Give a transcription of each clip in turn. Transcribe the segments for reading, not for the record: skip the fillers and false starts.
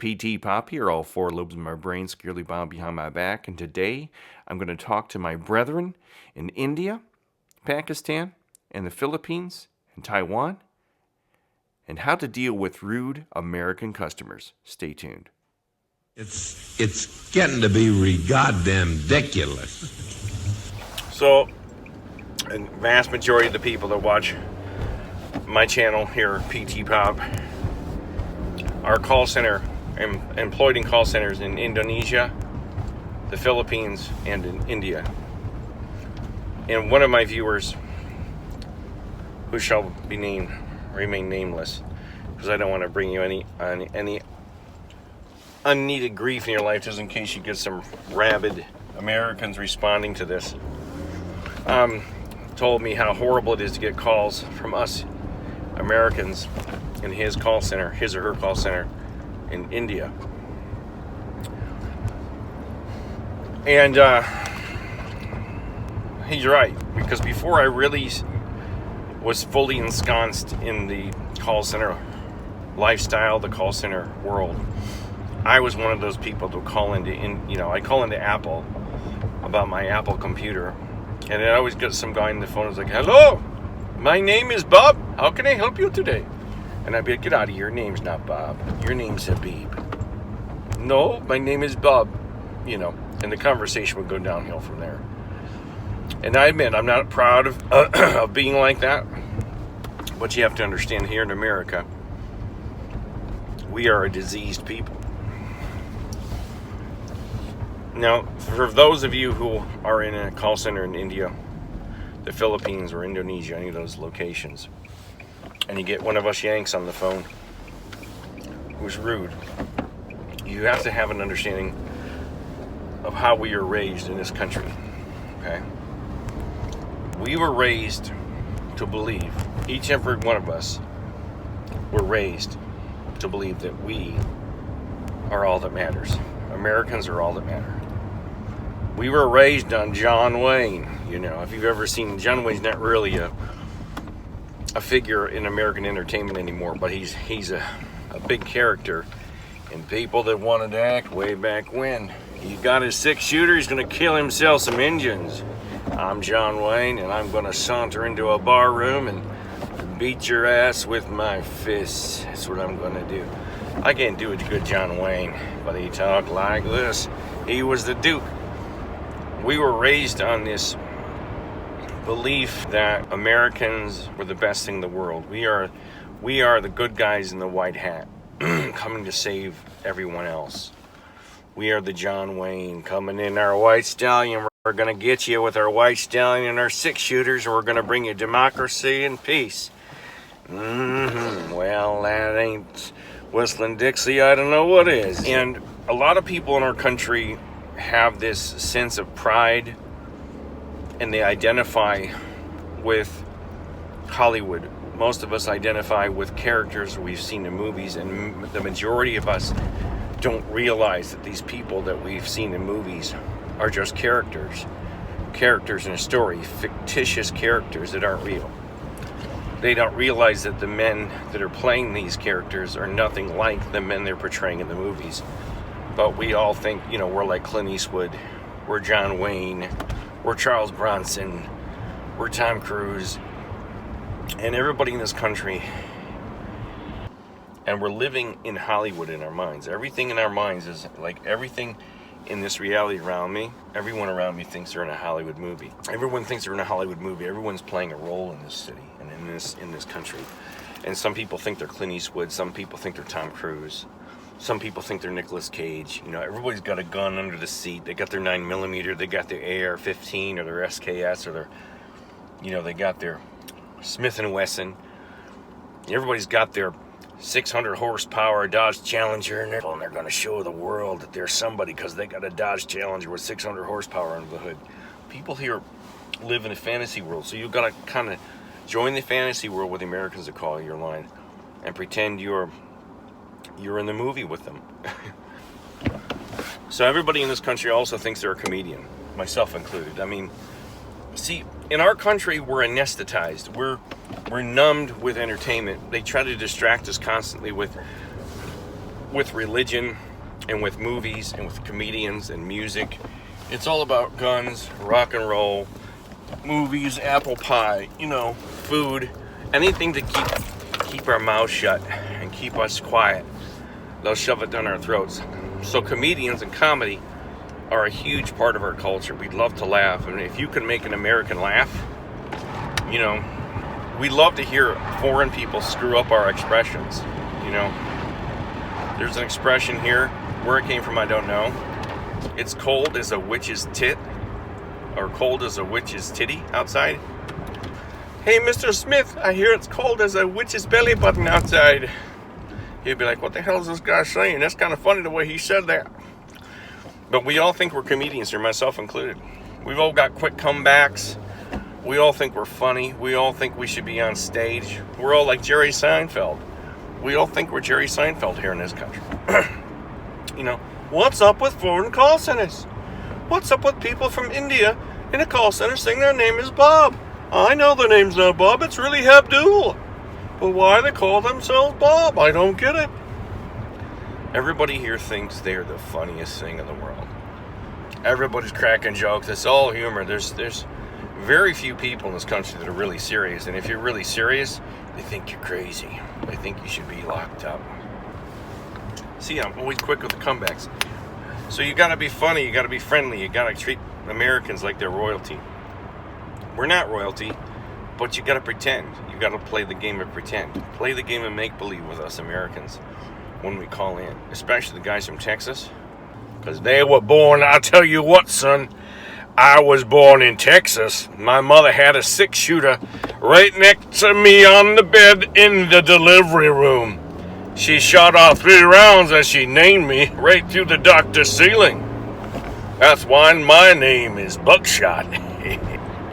PT Pop here, all four lobes of my brain securely bound behind my back, and today I'm going to talk to my brethren in India, Pakistan, and the Philippines, and Taiwan, and how to deal with rude American customers. Stay tuned. It's getting to be goddamn ridiculous. So, a vast majority of the people that watch my channel here, PT Pop, are call center employed in call centers in Indonesia, the Philippines, and in India. And one of my viewers, who shall be named, remain nameless, because I don't want to bring you any unneeded grief in your life, just in case you get some rabid Americans responding to this. Told me how horrible it is to get calls from us Americans in his call center, his or her call center in India. And he's right, because before I really was fully ensconced in the call center lifestyle, the call center world, I was one of those people to call into, I call into Apple about my Apple computer, and I always get some guy on the phone who's like, "Hello, my name is Bob. How can I help you today?" And I'd be like, "Get out of here. Your name's not Bob. Your name's Habib." "No, my name is Bob." And the conversation would go downhill from there. And I admit, I'm not proud of being like that. But you have to understand, here in America, we are a diseased people. Now, for those of you who are in a call center in India, the Philippines, or Indonesia, any of those locations, and you get one of us Yanks on the phone who's rude, you have to have an understanding of how we are raised in this country, okay? We were raised to believe, each and every one of us were raised to believe that we are all that matters. Americans are all that matter. We were raised on John Wayne. If you've ever seen, John Wayne's not really a figure in American entertainment anymore, but he's a big character in People That Wanted to Act way back when. He got his 6-shooter, he's gonna kill himself some Indians. I'm John Wayne, and I'm gonna saunter into a bar room and beat your ass with my fists. That's what I'm gonna do. I can't do a good John Wayne, but he talked like this. He was the Duke. We were raised on this belief that Americans were the best thing in the world. We are the good guys in the white hat, coming to save everyone else. We are the John Wayne coming in our white stallion. We're going to get you with our white stallion and our 6-shooters, and we're going to bring you democracy and peace. Well, that ain't Whistling Dixie. I don't know what is. And a lot of people in our country have this sense of pride, and they identify with Hollywood. Most of us identify with characters we've seen in movies, and the majority of us don't realize that these people that we've seen in movies are just characters in a story, fictitious characters that aren't real. They don't realize that the men that are playing these characters are nothing like the men they're portraying in the movies. But we all think, we're like Clint Eastwood, we're John Wayne, we're Charles Bronson, we're Tom Cruise, and everybody in this country. And we're living in Hollywood in our minds. Everything in our minds is like everything in this reality around me. Everyone around me thinks they're in a Hollywood movie. Everyone thinks they're in a Hollywood movie. Everyone's playing a role in this city and in this country. And some people think they're Clint Eastwood. Some people think they're Tom Cruise. Some people think they're Nicolas Cage. Everybody's got a gun under the seat. They got their 9mm. They got their AR-15 or their SKS or their, they got their Smith & Wesson. Everybody's got their 600 horsepower Dodge Challenger, and they're going to show the world that they're somebody because they got a Dodge Challenger with 600 horsepower under the hood. People here live in a fantasy world, so you've got to kind of join the fantasy world with the Americans that call your line and pretend you're in the movie with them. So everybody in this country also thinks they're a comedian, myself included. See, in our country, we're anesthetized. We're numbed with entertainment. They try to distract us constantly with with religion and with movies and with comedians and music. It's all about guns, rock and roll, movies, apple pie, food, anything to keep our mouths shut and keep us quiet. They'll shove it down our throats. So comedians and comedy are a huge part of our culture. We'd love to laugh. And if you can make an American laugh, we love to hear foreign people screw up our expressions. There's an expression here. Where it came from, I don't know. It's cold as a witch's tit, or cold as a witch's titty outside. Hey, Mr. Smith, I hear it's cold as a witch's belly button outside. He'd be like, what the hell is this guy saying? That's kind of funny the way he said that. But we all think we're comedians here, myself included. We've all got quick comebacks. We all think we're funny. We all think we should be on stage. We're all like Jerry Seinfeld. We all think we're Jerry Seinfeld here in this country. What's up with foreign call centers? What's up with people from India in a call center saying their name is Bob? I know their name's not Bob, it's really Abdul. But why they call themselves Bob? I don't get it. Everybody here thinks they're the funniest thing in the world. Everybody's cracking jokes. It's all humor. There's very few people in this country that are really serious. And if you're really serious, they think you're crazy. They think you should be locked up. See, I'm always quick with the comebacks. So you gotta be funny, you gotta be friendly, you gotta treat Americans like they're royalty. We're not royalty, but you gotta pretend. You gotta play the game of pretend. Play the game of make-believe with us Americans when we call in. Especially the guys from Texas. Because they were born, I'll tell you what, son. I was born in Texas. My mother had a 6-shooter right next to me on the bed in the delivery room. She shot off 3 rounds as she named me right through the doctor's ceiling. That's why my name is Buckshot.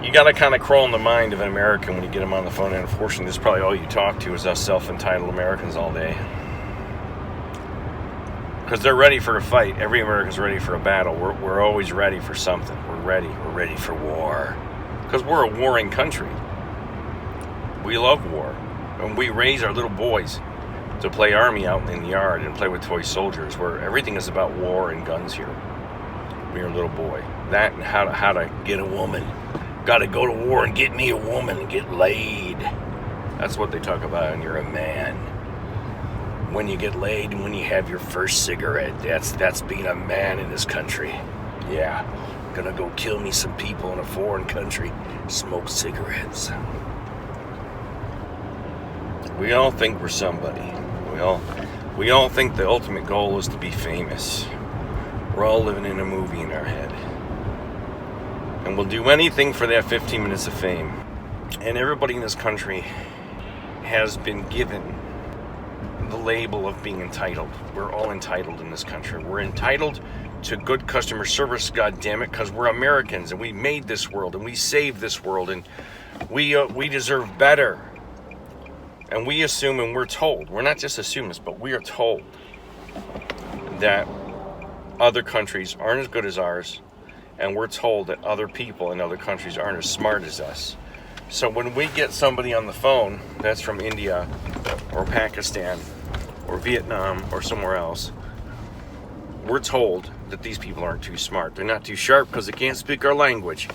You gotta kind of crawl in the mind of an American when you get them on the phone, and unfortunately, this is probably all you talk to is us self-entitled Americans all day. Because they're ready for a fight. Every American's ready for a battle. We're always ready for something. We're ready for war. Because we're a warring country. We love war. And we raise our little boys to play army out in the yard and play with toy soldiers, where everything is about war and guns here. When you're a little boy. That and how to get a woman. Gotta go to war and get me a woman and get laid. That's what they talk about when you're a man. When you get laid and when you have your first cigarette. That's being a man in this country. Yeah. Gonna go kill me some people in a foreign country. Smoke cigarettes. We all think we're somebody. We all think the ultimate goal is to be famous. We're all living in a movie in our head. And we'll do anything for that 15 minutes of fame. And everybody in this country has been given the label of being entitled. We're all entitled in this country. We're entitled to good customer service, goddammit, because we're Americans and we made this world and we saved this world and we deserve better. And we assume and we're told, we're not just assuming this, but we are told that other countries aren't as good as ours, and we're told that other people in other countries aren't as smart as us. So when we get somebody on the phone that's from India or Pakistan or Vietnam or somewhere else, we're told that these people aren't too smart. They're not too sharp because they can't speak our language.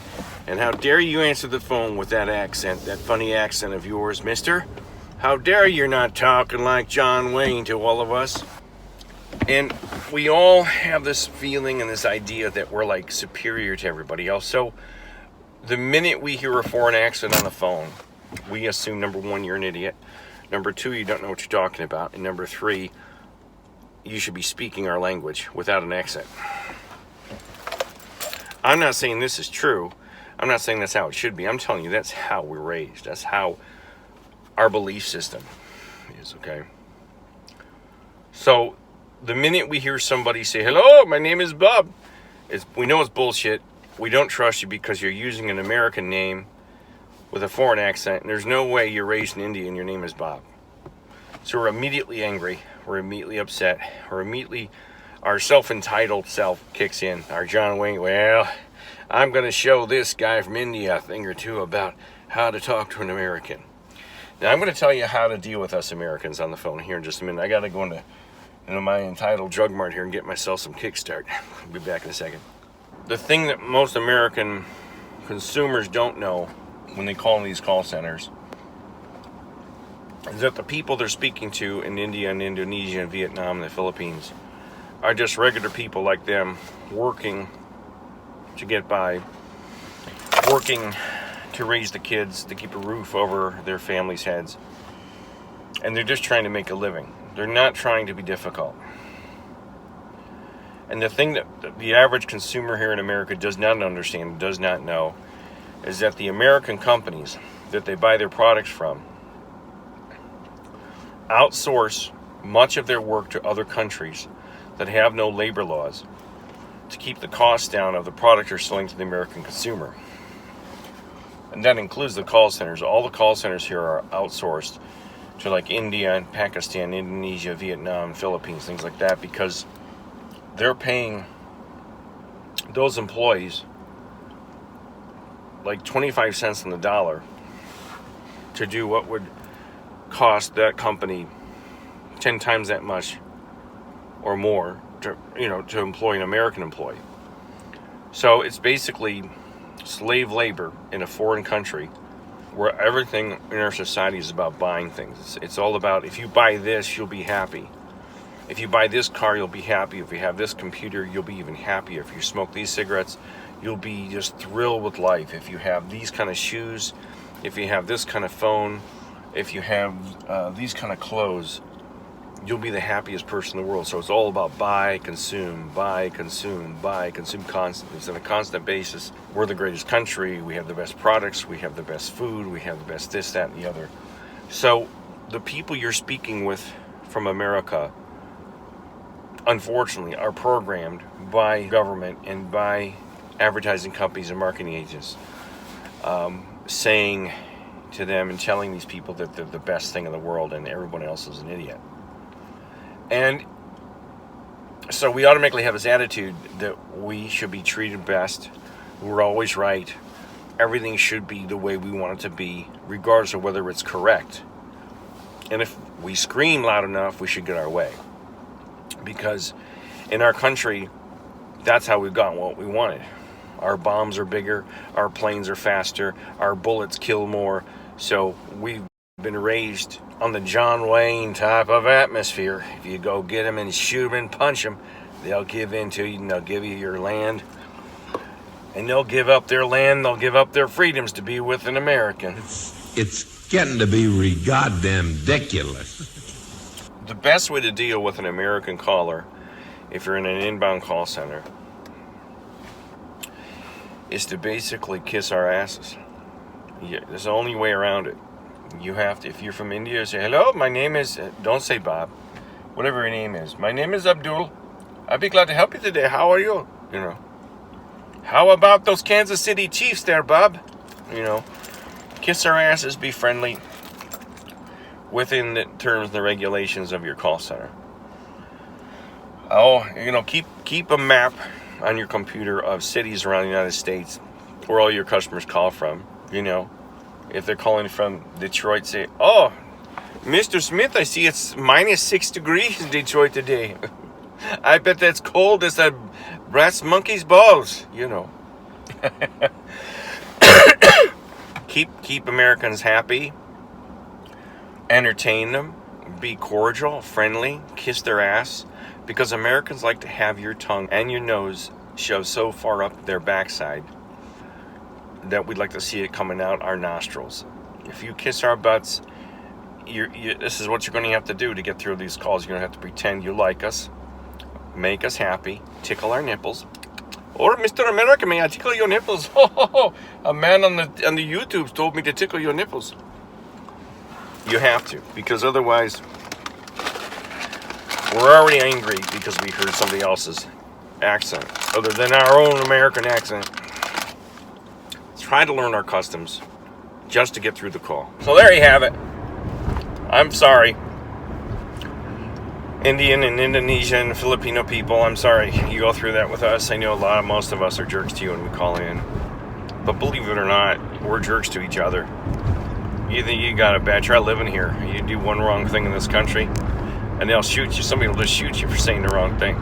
And how dare you answer the phone with that accent, that funny accent of yours, mister? How dare you're not talking like John Wayne to all of us? And we all have this feeling and this idea that we're like superior to everybody else. So the minute we hear a foreign accent on the phone, we assume, number 1, you're an idiot. Number 2, you don't know what you're talking about. And number 3, you should be speaking our language without an accent. I'm not saying this is true. I'm not saying that's how it should be. I'm telling you that's how we're raised. That's how our belief system is, okay? So the minute we hear somebody say, hello, my name is Bob, we know it's bullshit. We don't trust you because you're using an American name with a foreign accent, and there's no way you're raised in India and your name is Bob. So we're immediately angry. We're immediately upset. Our self-entitled self kicks in. Our John Wayne, well, I'm going to show this guy from India a thing or two about how to talk to an American. Now, I'm going to tell you how to deal with us Americans on the phone here in just a minute. I got to go into into my entitled Drug Mart here and get myself some kickstart. I'll be back in a second. The thing that most American consumers don't know when they call in these call centers is that the people they're speaking to in India and Indonesia and Vietnam and the Philippines are just regular people like them, working to get by, working to raise the kids, to keep a roof over their families' heads. And they're just trying to make a living. They're not trying to be difficult. And the thing that the average consumer here in America does not understand, does not know, is that the American companies that they buy their products from outsource much of their work to other countries that have no labor laws to keep the cost down of the product they're selling to the American consumer. And that includes the call centers. All the call centers here are outsourced to like India and Pakistan, Indonesia, Vietnam, Philippines, things like that, because they're paying those employees like 25 cents on the dollar to do what would cost that company 10 times that much or more to employ an American employee. So it's basically slave labor in a foreign country where everything in our society is about buying things. It's all about, if you buy this, you'll be happy. If you buy this car, you'll be happy. If you have this computer, you'll be even happier. If you smoke these cigarettes, you'll be just thrilled with life. If you have these kind of shoes, if you have this kind of phone, if you have these kind of clothes, you'll be the happiest person in the world. So it's all about buy, consume, buy, consume, buy, consume constantly. It's on a constant basis. We're the greatest country. We have the best products. We have the best food. We have the best this, that, and the other. So the people you're speaking with from America, unfortunately, are programmed by government and by advertising companies and marketing agents, saying to them and telling these people that they're the best thing in the world and everyone else is an idiot. And so we automatically have this attitude that we should be treated best. We're always right. Everything should be the way we want it to be, regardless of whether it's correct. And if we scream loud enough, we should get our way. Because in our country, that's how we've gotten what we wanted. Our bombs are bigger, our planes are faster, our bullets kill more. So we've been raised on the John Wayne type of atmosphere. If you go get them and shoot them and punch them, they'll give in to you and they'll give you your land. And they'll give up their land, they'll give up their freedoms to be with an American. It's getting to be goddamn ridiculous. The best way to deal with an American caller, if you're in an inbound call center, is to basically kiss our asses. Yeah, there's the only way around it. You have to, if you're from India, say, hello, my name is, don't say Bob, whatever your name is. My name is Abdul. I'd be glad to help you today. How are you? How about those Kansas City Chiefs there, Bob? Kiss our asses, be friendly within the terms and the regulations of your call center. Oh, keep a map on your computer of cities around the United States where all your customers call from. If they're calling from Detroit, say, oh, Mr. Smith, I see it's -6 degrees in Detroit today. I bet that's cold as a brass monkey's balls, Keep Americans happy, entertain them, be cordial, friendly, kiss their ass, because Americans like to have your tongue and your nose shoved so far up their backside that we'd like to see it coming out our nostrils. If you kiss our butts, this is what you're going to have to do to get through these calls. You're going to have to pretend you like us, make us happy, tickle our nipples. Or, Mr. American, may I tickle your nipples? A man on the YouTube told me to tickle your nipples. You have to, because otherwise we're already angry because we heard somebody else's accent other than our own American accent. Try to learn our customs just to get through the call. So there you have it. I'm sorry, Indian and Indonesian and Filipino people, I'm sorry you go through that with us. I know most of us are jerks to you when we call in. But believe it or not, we're jerks to each other. You think you got a bad try living here. You do one wrong thing in this country, and they'll shoot you. Somebody will just shoot you for saying the wrong thing.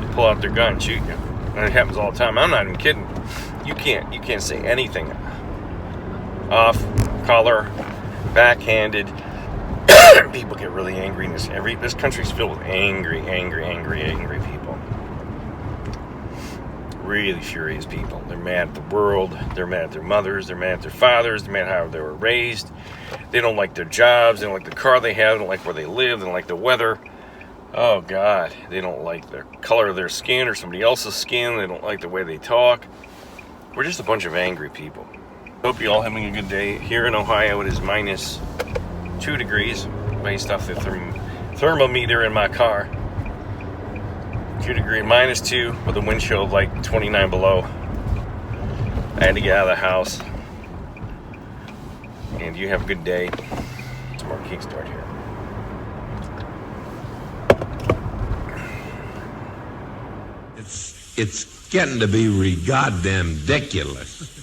They pull out their gun and shoot you. And it happens all the time. I'm not even kidding. You can't say anything off color, backhanded. People get really angry in this country's filled with angry people. Really furious people. They're mad at the world. They're mad at their mothers. They're mad at their fathers. They're mad at how they were raised. They don't like their jobs. They don't like the car they have. They don't like where they live. They don't like the weather. Oh, God. They don't like the color of their skin or somebody else's skin. They don't like the way they talk. We're just a bunch of angry people. Hope you all having a good day. Here in Ohio, it is minus 2 degrees based off the thermometer in my car. 2 degrees, minus 2 with a wind chill of like 29 below. I had to get out of the house. And you have a good day. Some more kickstart here. It's getting to be goddamn ridiculous.